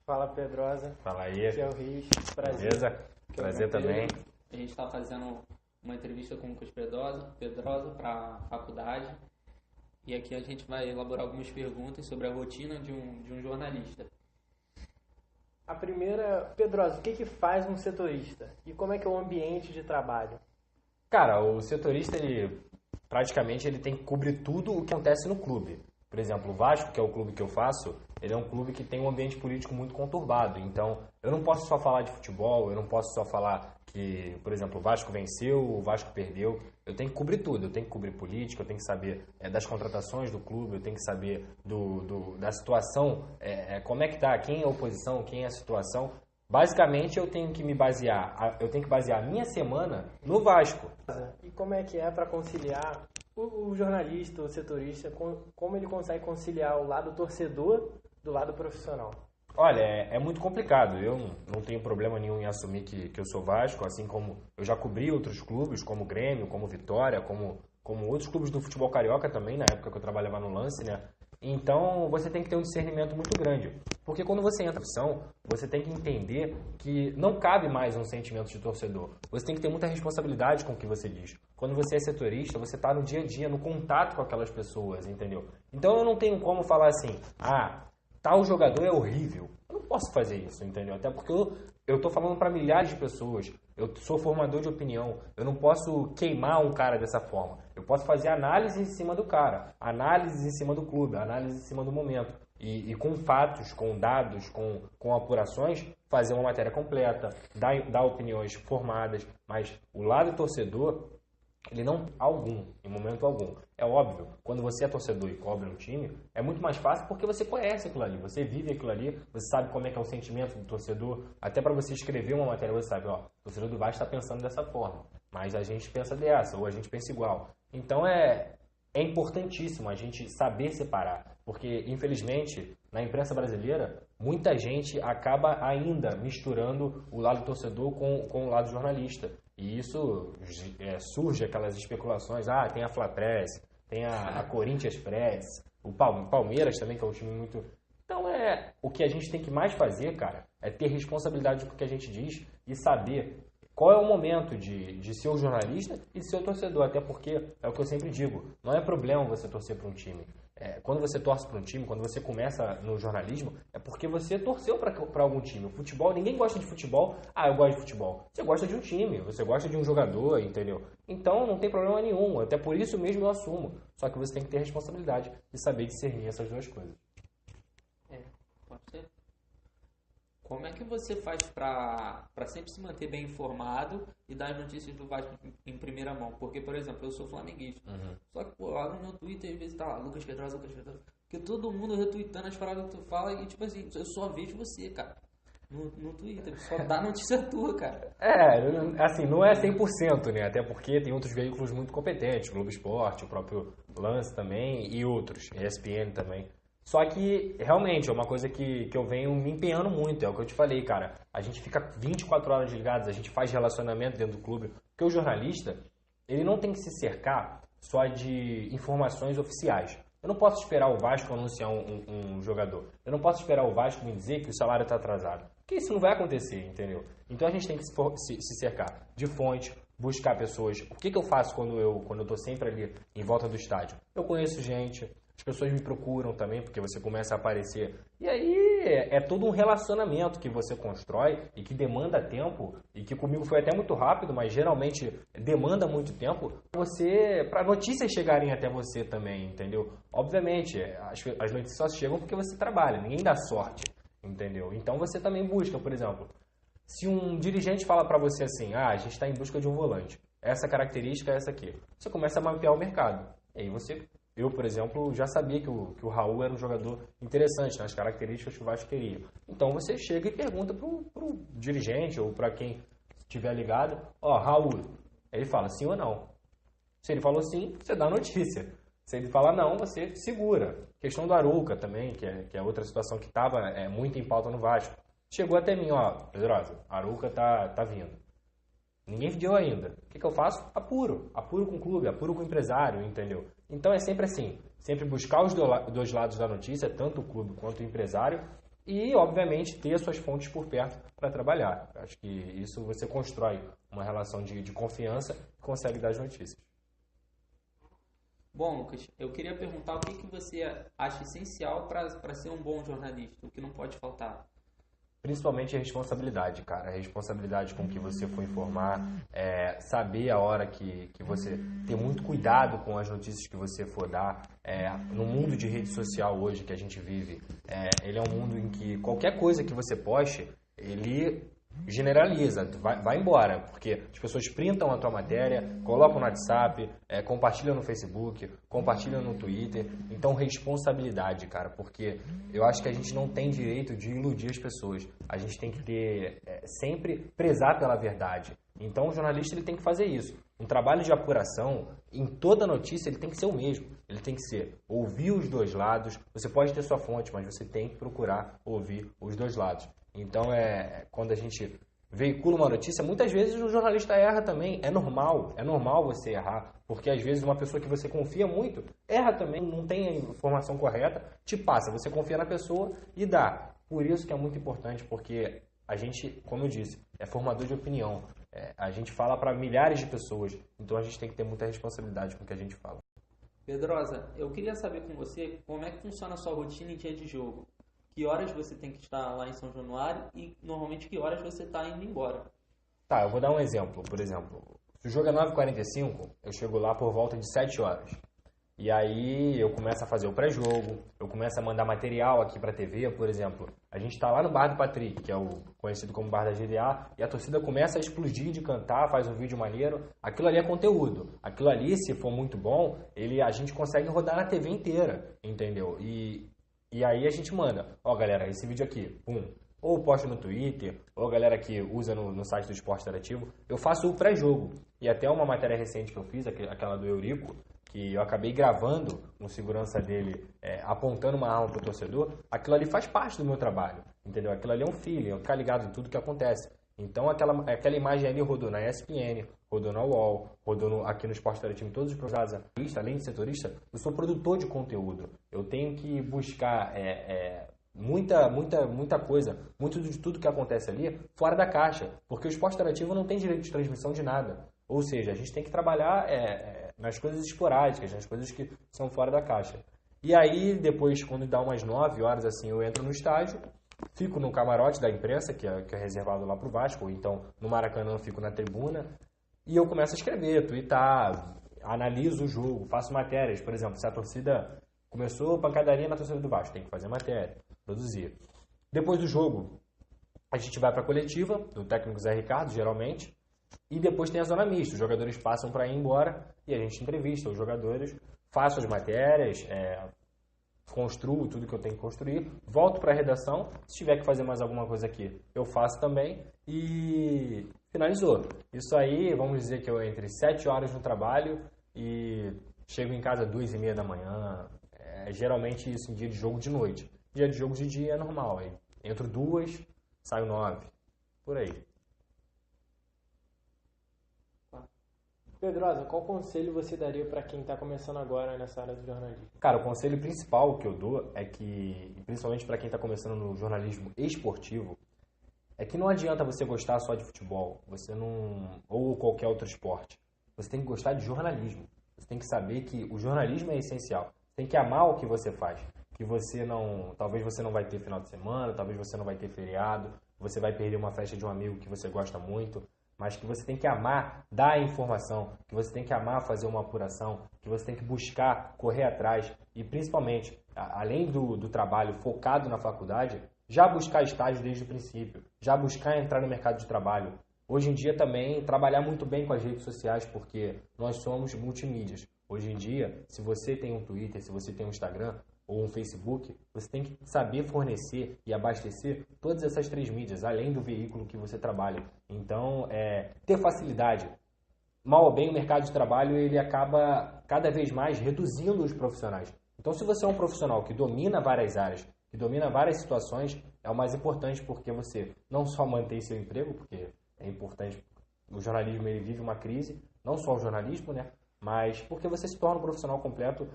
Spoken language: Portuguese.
Fala, Pedrosa. Fala aí. Aqui é o Rios. Prazer. Beleza? Prazer também. A gente está fazendo uma entrevista com o Lucas Pedrosa para a faculdade. E aqui a gente vai elaborar algumas perguntas sobre a rotina de um jornalista. A primeira, Pedrosa, o que faz um setorista? E como é que é o ambiente de trabalho? Cara, o setorista, ele praticamente tem que cobrir tudo o que acontece no clube. Por exemplo, o Vasco, que é o clube que eu faço, ele é um clube que tem um ambiente político muito conturbado. Então, eu não posso só falar de futebol, eu não posso só falar que, por exemplo, o Vasco venceu, o Vasco perdeu. Eu tenho que cobrir tudo. Eu tenho que cobrir política, eu tenho que saber das contratações do clube, eu tenho que saber da situação, como é que está, quem é a oposição, quem é a situação. Basicamente, eu tenho que basear a minha semana no Vasco. E como é que é para conciliar o jornalista, o setorista, como ele consegue conciliar o lado torcedor do lado profissional? Olha, é muito complicado. Eu não tenho problema nenhum em assumir que eu sou Vasco, assim como eu já cobri outros clubes, como Grêmio, como Vitória, como outros clubes do futebol carioca também, na época que eu trabalhava no Lance, né? Então, você tem que ter um discernimento muito grande. Porque quando você entra na profissão, você tem que entender que não cabe mais um sentimento de torcedor. Você tem que ter muita responsabilidade com o que você diz. Quando você é setorista, você está no dia a dia, no contato com aquelas pessoas, entendeu? Então, eu não tenho como falar assim, tal jogador é horrível. Eu não posso fazer isso, entendeu? Até porque eu estou falando para milhares de pessoas. Eu sou formador de opinião. Eu não posso queimar um cara dessa forma. Eu posso fazer análise em cima do cara, análise em cima do clube, análise em cima do momento. E com fatos, com dados, com apurações, fazer uma matéria completa, dar opiniões formadas. Mas o lado torcedor, ele não em momento algum. É óbvio, quando você é torcedor e cobre um time, é muito mais fácil porque você conhece aquilo ali, você vive aquilo ali, você sabe como é que é o sentimento do torcedor. Até para você escrever uma matéria, você sabe, o torcedor do Vasco está pensando dessa forma, mas a gente pensa dessa, ou a gente pensa igual. Então é importantíssimo a gente saber separar, porque infelizmente na imprensa brasileira muita gente acaba ainda misturando o lado torcedor com o lado jornalista. E isso surge aquelas especulações, tem a Flapress, tem a Corinthians Press, o Palmeiras também, que é um time muito... Então o que a gente tem que mais fazer, cara, é ter responsabilidade com o que a gente diz e saber qual é o momento de ser o jornalista e de ser o torcedor. Até porque, é o que eu sempre digo, não é problema você torcer para um time. Quando você torce para um time, quando você começa no jornalismo, é porque você torceu para algum time. O futebol, ninguém gosta de futebol. Eu gosto de futebol. Você gosta de um time, você gosta de um jogador, entendeu? Então não tem problema nenhum. Até por isso mesmo eu assumo. Só que você tem que ter responsabilidade de saber discernir essas duas coisas. Pode ser. Como é que você faz para sempre se manter bem informado e dar as notícias do Vasco em primeira mão? Porque, por exemplo, eu sou flamenguista. Só que, lá no meu Twitter, às vezes tá lá, Lucas Pedrosa. Porque todo mundo retweetando as paradas que tu fala e, tipo assim, eu só vejo você, cara. No Twitter, só dá notícia tua, cara. Assim, não é 100%, né? Até porque tem outros veículos muito competentes, Globo Esporte, o próprio Lance também e outros, ESPN também. Só que, realmente, é uma coisa que eu venho me empenhando muito, é o que eu te falei, cara. A gente fica 24 horas ligados, a gente faz relacionamento dentro do clube. Porque o jornalista, ele não tem que se cercar só de informações oficiais. Eu não posso esperar o Vasco anunciar um jogador. Eu não posso esperar o Vasco me dizer que o salário está atrasado. Porque isso não vai acontecer, entendeu? Então a gente tem que se cercar de fonte, buscar pessoas. O que eu faço quando eu estou sempre ali em volta do estádio? Eu conheço gente... As pessoas me procuram também, porque você começa a aparecer. E aí é todo um relacionamento que você constrói e que demanda tempo, e que comigo foi até muito rápido, mas geralmente demanda muito tempo, para notícias chegarem até você também, entendeu? Obviamente, as notícias só chegam porque você trabalha, ninguém dá sorte, entendeu? Então você também busca, por exemplo, se um dirigente fala para você assim, a gente está em busca de um volante, essa característica é essa aqui. Você começa a mapear o mercado, e aí eu, por exemplo, já sabia que o Raul era um jogador interessante nas características que o Vasco queria. Então você chega e pergunta pro dirigente ou para quem estiver ligado, Raul, ele fala sim ou não. Se ele falou sim, você dá notícia. Se ele fala não, você segura. Questão do Arouca também, que é outra situação que estava muito em pauta no Vasco. Chegou até mim, Pedrosa, Arouca tá vindo. Ninguém deu ainda. O que eu faço? Apuro com o clube, apuro com o empresário, entendeu? Então é sempre assim, sempre buscar os dois lados da notícia, tanto o clube quanto o empresário, e, obviamente, ter suas fontes por perto para trabalhar. Acho que isso você constrói uma relação de confiança e consegue dar as notícias. Bom, Lucas, eu queria perguntar o que você acha essencial para ser um bom jornalista, o que não pode faltar. Principalmente a responsabilidade, cara. A responsabilidade com que você for informar, saber a hora que você... Ter muito cuidado com as notícias que você for dar. No mundo de rede social hoje que a gente vive, ele é um mundo em que qualquer coisa que você poste, ele generaliza, vai embora, porque as pessoas printam a tua matéria, colocam no WhatsApp, compartilham no Facebook, compartilham no Twitter. Então, responsabilidade, cara, porque eu acho que a gente não tem direito de iludir as pessoas. A gente tem que ter, sempre prezar pela verdade. Então, o jornalista ele tem que fazer isso. Um trabalho de apuração, em toda notícia, ele tem que ser o mesmo. Ele tem que ser ouvir os dois lados. Você pode ter sua fonte, mas você tem que procurar ouvir os dois lados. Então, quando a gente veicula uma notícia, muitas vezes o jornalista erra também. É normal você errar, porque às vezes uma pessoa que você confia muito erra também, não tem a informação correta, te passa, você confia na pessoa e dá. Por isso que é muito importante, porque a gente, como eu disse, é formador de opinião. A gente fala para milhares de pessoas, então a gente tem que ter muita responsabilidade com o que a gente fala. Pedrosa, eu queria saber com você como é que funciona a sua rotina em dia de jogo. Que horas você tem que estar lá em São Januário e normalmente que horas você está indo embora? Tá, eu vou dar um exemplo. Por exemplo, se o jogo é 9h45, eu chego lá por volta de 7 horas. E aí eu começo a fazer o pré-jogo, eu começo a mandar material aqui pra TV, por exemplo. A gente tá lá no Bar do Patrick, que é o conhecido como Bar da GDA, e a torcida começa a explodir de cantar, faz um vídeo maneiro. Aquilo ali é conteúdo. Aquilo ali, se for muito bom, a gente consegue rodar na TV inteira, entendeu? E aí a gente manda, galera, esse vídeo aqui, pum, ou posto no Twitter, ou a galera que usa no site do Esporte Interativo, eu faço o pré-jogo. E até uma matéria recente que eu fiz, aquela do Eurico, que eu acabei gravando com segurança dele, apontando uma arma pro torcedor, aquilo ali faz parte do meu trabalho, entendeu? Aquilo ali é um feeling, eu ficar ligado em tudo que acontece. Então aquela imagem ali rodou na ESPN, rodou na UOL, rodou aqui no Esporte Interativo, em todos os programas. Além de setorista, eu sou produtor de conteúdo. Eu tenho que buscar muita coisa, muito de tudo que acontece ali, fora da caixa. Porque o Esporte Interativo não tem direito de transmissão de nada. Ou seja, a gente tem que trabalhar nas coisas esporádicas, nas coisas que são fora da caixa. E aí, depois, quando dá umas 9 horas, assim, eu entro no estádio, fico no camarote da imprensa, que é reservado lá pro Vasco, ou então no Maracanã eu fico na tribuna, e eu começo a escrever, twittar, analiso o jogo, faço matérias. Por exemplo, se a torcida começou pancadaria na torcida do Vasco, tem que fazer matéria, produzir. Depois do jogo, a gente vai para a coletiva, do técnico Zé Ricardo, geralmente, e depois tem a zona mista. Os jogadores passam para ir embora e a gente entrevista os jogadores, faço as matérias, construo tudo que eu tenho que construir, volto para a redação, se tiver que fazer mais alguma coisa aqui, eu faço também e finalizou. Isso aí, vamos dizer que eu entre 7 horas no trabalho e chego em casa 2h30 da manhã, geralmente isso em dia de jogo de noite. Dia de jogo de dia é normal, aí entro 2, saio 9, por aí. Pedrosa, qual conselho você daria para quem está começando agora nessa área do jornalismo? Cara, o conselho principal que eu dou é que, principalmente para quem está começando no jornalismo esportivo, é que não adianta você gostar só de futebol, ou qualquer outro esporte. Você tem que gostar de jornalismo. Você tem que saber que o jornalismo é essencial. Você tem que amar o que você faz. Que talvez você não vai ter final de semana, talvez você não vai ter feriado, você vai perder uma festa de um amigo que você gosta muito, mas que você tem que amar dar a informação, que você tem que amar fazer uma apuração, que você tem que buscar, correr atrás e, principalmente, além do trabalho focado na faculdade, já buscar estágio desde o princípio, já buscar entrar no mercado de trabalho. Hoje em dia também trabalhar muito bem com as redes sociais, porque nós somos multimídias. Hoje em dia, se você tem um Twitter, se você tem um Instagram ou um Facebook, você tem que saber fornecer e abastecer todas essas 3 mídias, além do veículo que você trabalha. Então, ter facilidade. Mal ou bem, o mercado de trabalho ele acaba cada vez mais reduzindo os profissionais. Então, se você é um profissional que domina várias áreas, que domina várias situações, é o mais importante, porque você não só mantém seu emprego, porque é importante, o jornalismo ele vive uma crise, não só o jornalismo, né? Mas porque você se torna um profissional completo.